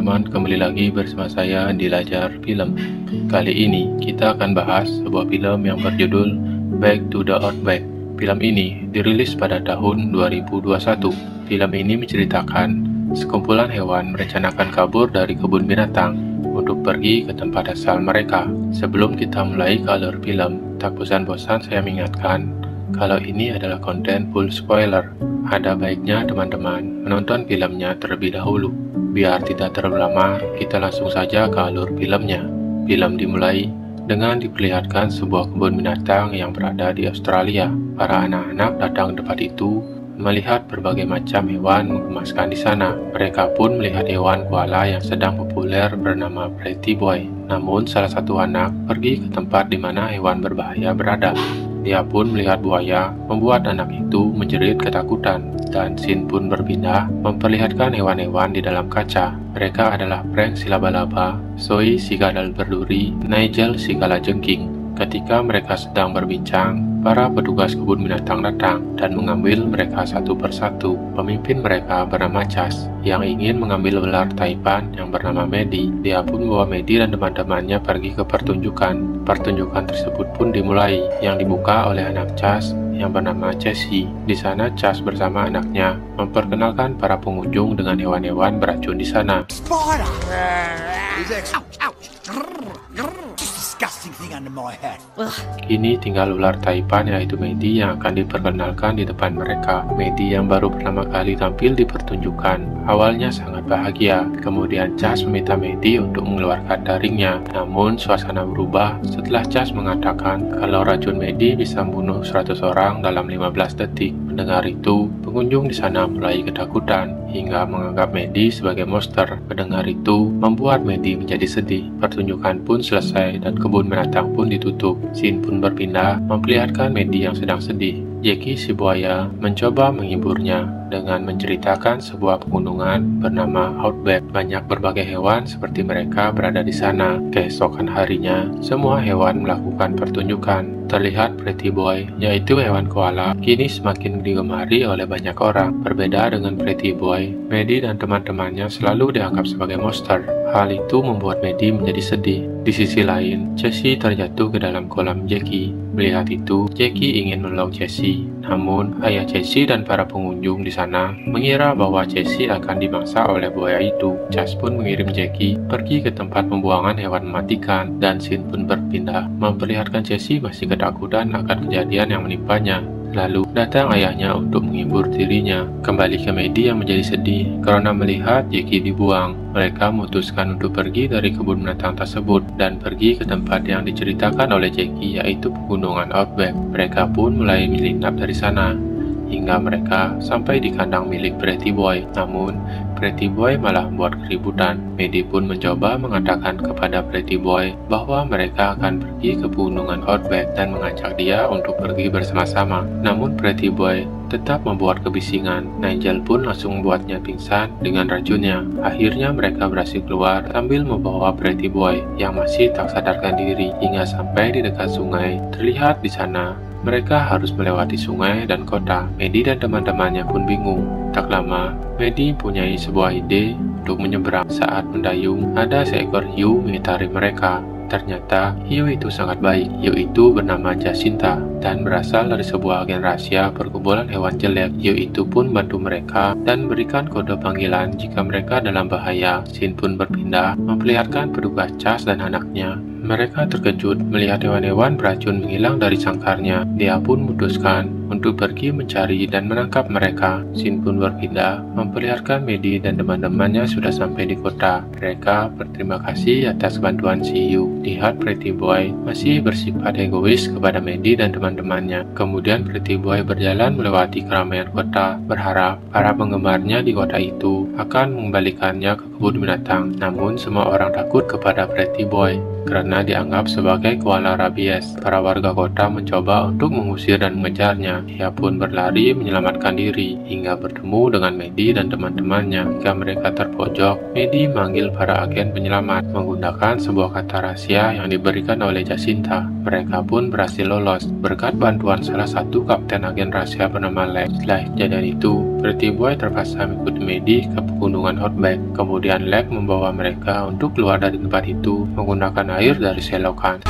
teman-teman, kembali lagi bersama saya di Lajar Film. Kali ini kita akan bahas sebuah film yang berjudul Back to the Outback. Film ini dirilis pada tahun 2021. Film ini menceritakan sekumpulan hewan merencanakan kabur dari kebun binatang untuk pergi ke tempat asal mereka. Sebelum kita mulai ke alur film, tak bosan-bosan saya mengingatkan kalau ini adalah konten full spoiler. Ada baiknya teman-teman menonton filmnya terlebih dahulu. Biar tidak terlalu lama, kita langsung saja ke alur filmnya. Film dimulai dengan diperlihatkan sebuah kebun binatang yang berada di Australia. Para anak-anak datang ke tempat itu melihat berbagai macam hewan mengemaskan di sana. Mereka pun melihat hewan koala yang sedang populer bernama Pretty Boy. Namun salah satu anak pergi ke tempat di mana hewan berbahaya berada. Dia pun melihat buaya, membuat anak itu menjerit ketakutan, dan scene pun berpindah memperlihatkan hewan-hewan di dalam kaca. Mereka adalah Frank si laba-laba, Zoe si kadal berduri, Nigel si kalajengking. Ketika mereka sedang berbincang, para petugas kebun binatang datang dan mengambil mereka satu persatu. Pemimpin mereka bernama Chas, yang ingin mengambil ular Taipan yang bernama Maddie. Dia pun membawa Maddie dan teman-temannya pergi ke pertunjukan. Pertunjukan tersebut pun dimulai, yang dibuka oleh anak Chas yang bernama Jessie. Di sana Chas bersama anaknya memperkenalkan para pengunjung dengan hewan-hewan beracun di sana. Spider! Ouch, ouch! Disgusting thing under my hat. Kini tinggal ular Taipan yaitu Maddie yang akan diperkenalkan di depan mereka. Maddie yang baru pertama kali tampil di pertunjukan awalnya sangat bahagia. Kemudian Chas meminta Maddie untuk mengeluarkan taringnya. Namun suasana berubah setelah Chas mengatakan kalau racun Maddie bisa membunuh 100 orang dalam 15 detik. Mendengar itu, pengunjung di sana mulai ketakutan hingga menganggap Maddie sebagai monster. Mendengar itu membuat Maddie menjadi sedih. Pertunjukan pun selesai dan kebun binatang pun ditutup. Scene pun berpindah memperlihatkan Maddie yang sedang sedih. Jackie si buaya mencoba menghiburnya dengan menceritakan sebuah pegunungan bernama Outback. Banyak berbagai hewan seperti mereka berada di sana. Keesokan harinya, semua hewan melakukan pertunjukan. Terlihat Pretty Boy, yaitu hewan koala, kini semakin digemari oleh banyak orang. Berbeda dengan Pretty Boy, Maddie dan teman-temannya selalu dianggap sebagai monster. Hal itu membuat Maddie menjadi sedih. Di sisi lain, Jessie terjatuh ke dalam kolam Jackie. Melihat itu, Jackie ingin menolong Jessie. Namun, ayah Jessie dan para pengunjung di sana mengira bahwa Jessie akan dimangsa oleh buaya itu. Chas pun mengirim Jackie pergi ke tempat pembuangan hewan mematikan, dan scene pun berpindah memperlihatkan Jessie masih ketakutan akan kejadian yang menimpanya. Lalu datang ayahnya untuk menghibur dirinya. Kembali ke Maddie yang menjadi sedih karena melihat Jackie dibuang. Mereka memutuskan untuk pergi dari kebun binatang tersebut dan pergi ke tempat yang diceritakan oleh Jackie, yaitu pegunungan Outback. Mereka pun mulai menyelinap dari sana hingga mereka sampai di kandang milik Pretty Boy. Namun, Pretty Boy malah membuat keributan. Maddie pun mencoba mengatakan kepada Pretty Boy bahwa mereka akan pergi ke pegunungan Outback dan mengajak dia untuk pergi bersama-sama. Namun Pretty Boy tetap membuat kebisingan. Nigel pun langsung membuatnya pingsan dengan racunnya. Akhirnya mereka berhasil keluar sambil membawa Pretty Boy yang masih tak sadarkan diri hingga sampai di dekat sungai. Terlihat di sana mereka harus melewati sungai dan kota. Maddie dan teman-temannya pun bingung. Tak lama, Maddie mempunyai sebuah ide untuk menyeberang. Saat mendayung, ada seekor hiu mengitari mereka. Ternyata hiu itu sangat baik. Hiu itu bernama Jacinta dan berasal dari sebuah agen rahasia perkumpulan hewan jelek. Hiu itu pun membantu mereka dan berikan kode panggilan jika mereka dalam bahaya. Scene pun berpindah memperlihatkan petugas Chas dan anaknya. Mereka terkejut melihat hewan-hewan beracun menghilang dari sangkarnya. Dia pun memutuskan untuk pergi mencari dan menangkap mereka. Scene pun berpindah memperlihatkan Maddie dan teman-temannya sudah sampai di kota. Mereka berterima kasih atas bantuan si hiu. Lihat Pretty Boy masih bersifat egois kepada Maddie dan teman-temannya. Kemudian Pretty Boy berjalan melewati keramaian kota, berharap para penggemarnya di kota itu akan mengembalikannya ke kebun binatang. Namun semua orang takut kepada Pretty Boy karena dianggap sebagai koala rabies. Para warga kota mencoba untuk mengusir dan mengejarnya. Ia pun berlari menyelamatkan diri hingga bertemu dengan Maddie dan teman-temannya. Jika mereka terpojok, Maddie memanggil para agen penyelamat menggunakan sebuah kata rahasia yang diberikan oleh Jacinta. Mereka pun berhasil lolos berkat bantuan salah satu kapten agen rahasia bernama Lex. Setelah kejadian itu, Pretty Boy terpaksa mengikuti Maddie ke pegunungan Outback. Kemudian Lex membawa mereka untuk keluar dari tempat itu menggunakan air dari selokan.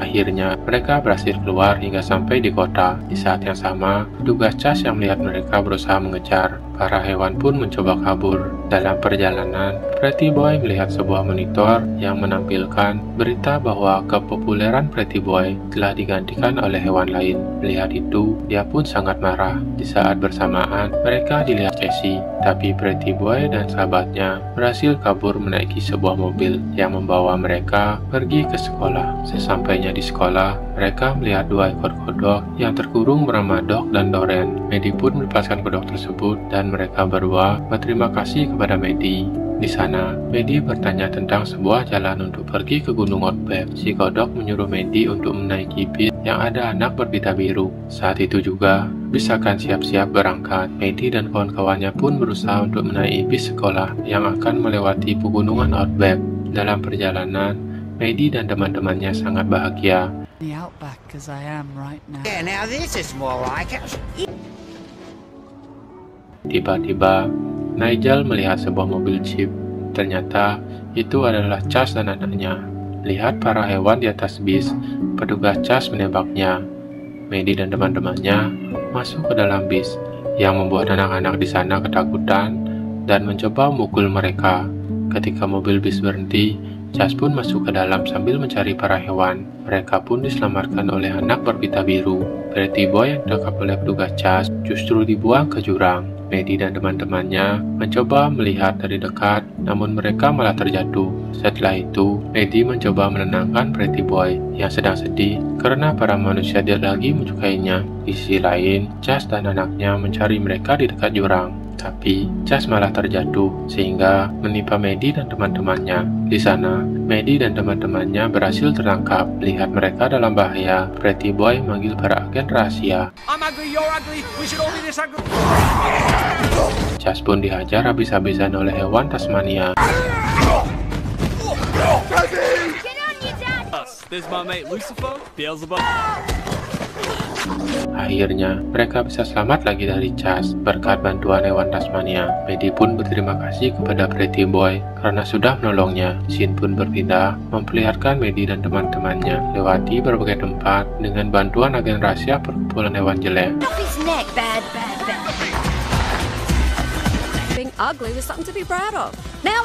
Akhirnya, mereka berhasil keluar hingga sampai di kota. Di saat yang sama, petugas Chas yang melihat mereka berusaha mengejar. Para hewan pun mencoba kabur. Dalam perjalanan, Pretty Boy melihat sebuah monitor yang menampilkan berita bahwa kepopuleran Pretty Boy telah digantikan oleh hewan lain. Melihat itu, dia pun sangat marah. Di saat bersamaan, mereka dilihat Jessie, tapi Pretty Boy dan sahabatnya berhasil kabur menaiki sebuah mobil yang membawa mereka pergi ke sekolah. Sesampainya di sekolah, mereka melihat dua ekor kodok yang terkurung bernama Doc dan Doren. Maddie pun melepaskan kodok tersebut dan mereka berdua berterima kasih kepada Maddie. Di sana, Maddie bertanya tentang sebuah jalan untuk pergi ke Gunung Outback. Si kodok menyuruh Maddie untuk menaiki bis yang ada anak berpita biru. Saat itu juga, bis akan siap-siap berangkat. Maddie dan kawan-kawannya pun berusaha untuk menaiki bis sekolah yang akan melewati pegunungan Outback. Dalam perjalanan, Maddie dan teman-temannya sangat bahagia. The outback as I am right now. Yeah, now this is more like it. Tiba-tiba, Nigel melihat sebuah mobil jeep. Ternyata, itu adalah Chas dan anaknya. Lihat para hewan di atas bis, petugas Chas menembaknya. Maddie dan teman-temannya masuk ke dalam bis, yang membuat anak-anak di sana ketakutan dan mencoba memukul mereka. Ketika mobil bis berhenti, Chas pun masuk ke dalam sambil mencari para hewan. Mereka pun diselamatkan oleh anak berpita biru. Pretty Boy yang ditangkap oleh petugas Chas justru dibuang ke jurang. Maddie dan teman-temannya mencoba melihat dari dekat, namun mereka malah terjatuh. Setelah itu, Maddie mencoba menenangkan Pretty Boy yang sedang sedih karena para manusia tidak lagi menyukainya. Di sisi lain, Chas dan anaknya mencari mereka di dekat jurang. Tapi, Chas malah terjatuh, sehingga menimpa Maddie dan teman-temannya. Di sana, Maddie dan teman-temannya berhasil tertangkap. Melihat mereka dalam bahaya, Pretty Boy memanggil para agen rahasia. I'm ugly, you're ugly, we should all be this ugly. Chas pun dihajar habis-habisan oleh hewan Tasmania. There's my mate Lucifer, Beelzebub. Akhirnya, mereka bisa selamat lagi dari Chas berkat bantuan hewan Tasmania. Maddie pun berterima kasih kepada Pretty Boy karena sudah menolongnya. Scene pun berpindah, memperlihatkan Maddie dan teman-temannya lewati berbagai tempat dengan bantuan agen rahasia perkumpulan hewan jelek. His neck, bad. Being ugly was something to be proud of. Now.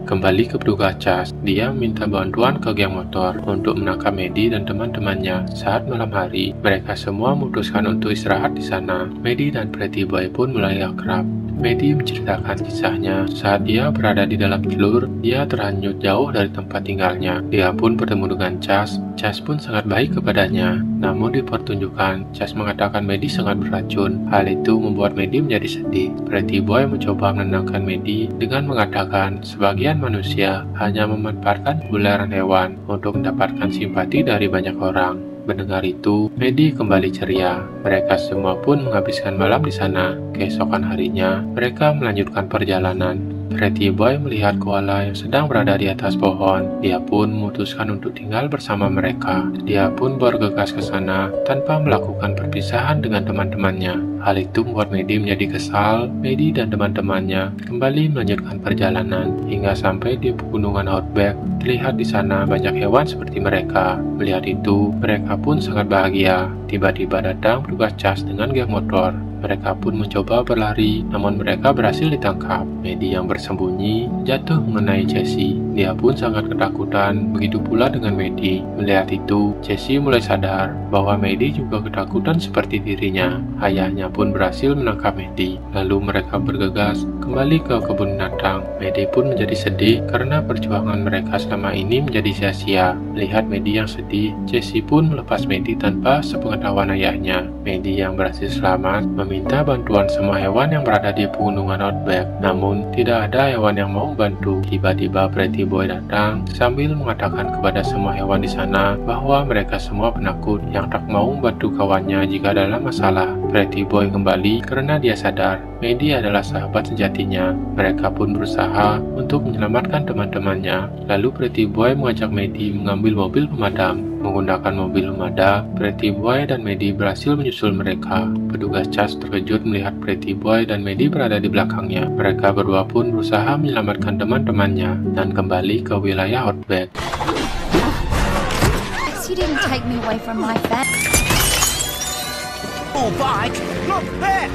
Kembali ke petugas Chas, dia minta bantuan ke geng motor untuk menangkap Maddie dan teman-temannya. Saat malam hari, mereka semua memutuskan untuk istirahat di sana. Maddie dan Pretty Boy pun mulai akrab. Maddie menceritakan kisahnya saat dia berada di dalam telur, dia terhanyut jauh dari tempat tinggalnya. Dia pun bertemu dengan Chas. Chas pun sangat baik kepadanya. Namun di pertunjukan, Chas mengatakan Maddie sangat beracun. Hal itu membuat Maddie menjadi sedih. Pretty Boy mencoba menenangkan Maddie dengan mengatakan sebagian manusia hanya memanfaatkan populeran hewan untuk mendapatkan simpati dari banyak orang. Mendengar itu, Maddie kembali ceria. Mereka semua pun menghabiskan malam di sana. Keesokan harinya, mereka melanjutkan perjalanan. Pretty Boy melihat koala yang sedang berada di atas pohon. Dia pun memutuskan untuk tinggal bersama mereka. Dia pun bergegas ke sana tanpa melakukan perpisahan dengan teman-temannya. Hal itu membuat Maddie menjadi kesal. Maddie dan teman-temannya kembali melanjutkan perjalanan hingga sampai di pegunungan Outback. Terlihat di sana banyak hewan seperti mereka. Melihat itu, mereka pun sangat bahagia. Tiba-tiba datang petugas Chas dengan geng motor. Mereka pun mencoba berlari, namun mereka berhasil ditangkap. Maddie yang bersembunyi jatuh mengenai Jessie. Dia pun sangat ketakutan, begitu pula dengan Maddie. Melihat itu, Jessie mulai sadar bahwa Maddie juga ketakutan seperti dirinya. Ayahnya pun berhasil menangkap Maddie. Lalu mereka bergegas kembali ke kebun binatang. Maddie pun menjadi sedih karena perjuangan mereka selama ini menjadi sia-sia. Melihat Maddie yang sedih, Jessie pun melepas Maddie tanpa sepengetahuan ayahnya. Maddie yang berhasil selamat meminta bantuan semua hewan yang berada di pegunungan Outback. Namun, tidak ada hewan yang mau membantu. Tiba-tiba Pretty Boy datang sambil mengatakan kepada semua hewan di sana bahwa mereka semua penakut yang tak mau membantu kawannya jika dalam masalah. Pretty Boy kembali karena dia sadar Maddie adalah sahabat sejatinya. Mereka pun berusaha untuk menyelamatkan teman-temannya. Lalu Pretty Boy mengajak Maddie mengambil mobil pemadam. Menggunakan mobil pemadam, Pretty Boy dan Maddie berhasil menyusul mereka. Petugas Chas terkejut melihat Pretty Boy dan Maddie berada di belakangnya. Mereka berdua pun berusaha menyelamatkan teman-temannya dan kembali ke wilayah Outback. You didn't take me away from my family. Oh, bike! Look there!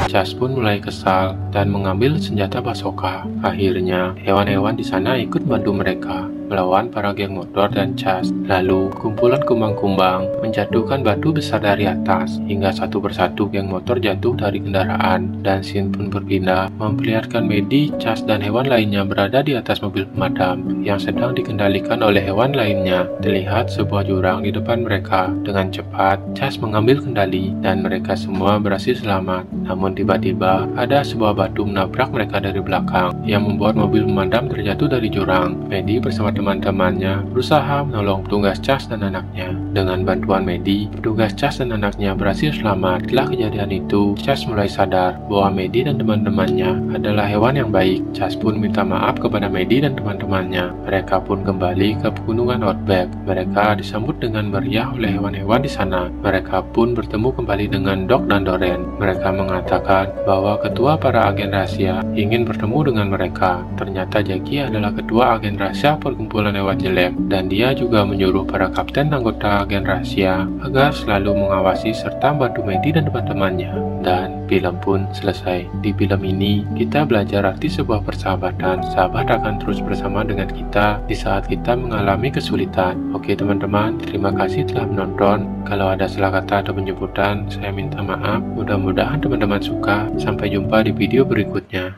Chas pun mulai kesal dan mengambil senjata basoka. Akhirnya, hewan-hewan di sana ikut bantu mereka melawan para geng motor dan Chas. Lalu, kumpulan kumbang-kumbang menjatuhkan batu besar dari atas hingga satu persatu geng motor jatuh dari kendaraan, dan scene pun berpindah memperlihatkan Maddie, Chas, dan hewan lainnya berada di atas mobil pemadam yang sedang dikendalikan oleh hewan lainnya. Terlihat sebuah jurang di depan mereka. Dengan cepat, Chas mengambil kendali dan mereka semua berhasil selamat. Namun tiba-tiba ada sebuah batu menabrak mereka dari belakang yang membuat mobil pemadam terjatuh dari jurang. Maddie bersama teman-temannya berusaha menolong petugas Chas dan anaknya. Dengan bantuan Maddie, petugas Chas dan anaknya berhasil selamat. Setelah kejadian itu, Chas mulai sadar bahwa Maddie dan teman-temannya adalah hewan yang baik. Chas pun minta maaf kepada Maddie dan teman-temannya. Mereka pun kembali ke pegunungan Outback. Mereka disambut dengan meriah oleh hewan-hewan di sana. Mereka pun bertemu kembali dengan Doc dan Doreen. Mereka mengatakan bahwa ketua para agen rahasia ingin bertemu dengan mereka. Ternyata Jackie adalah ketua agen rahasia perkumpulan hewan jelek, dan dia juga menyuruh para kapten anggota agen rahasia agar selalu mengawasi serta membantu Maddie dan teman-temannya. Dan film pun selesai. Di film ini, kita belajar arti sebuah persahabatan. Sahabat akan terus bersama dengan kita di saat kita mengalami kesulitan. Oke teman-teman, terima kasih telah menonton. Kalau ada salah kata atau penyebutan, saya minta maaf. Mudah-mudahan teman-teman suka. Sampai jumpa di video berikutnya.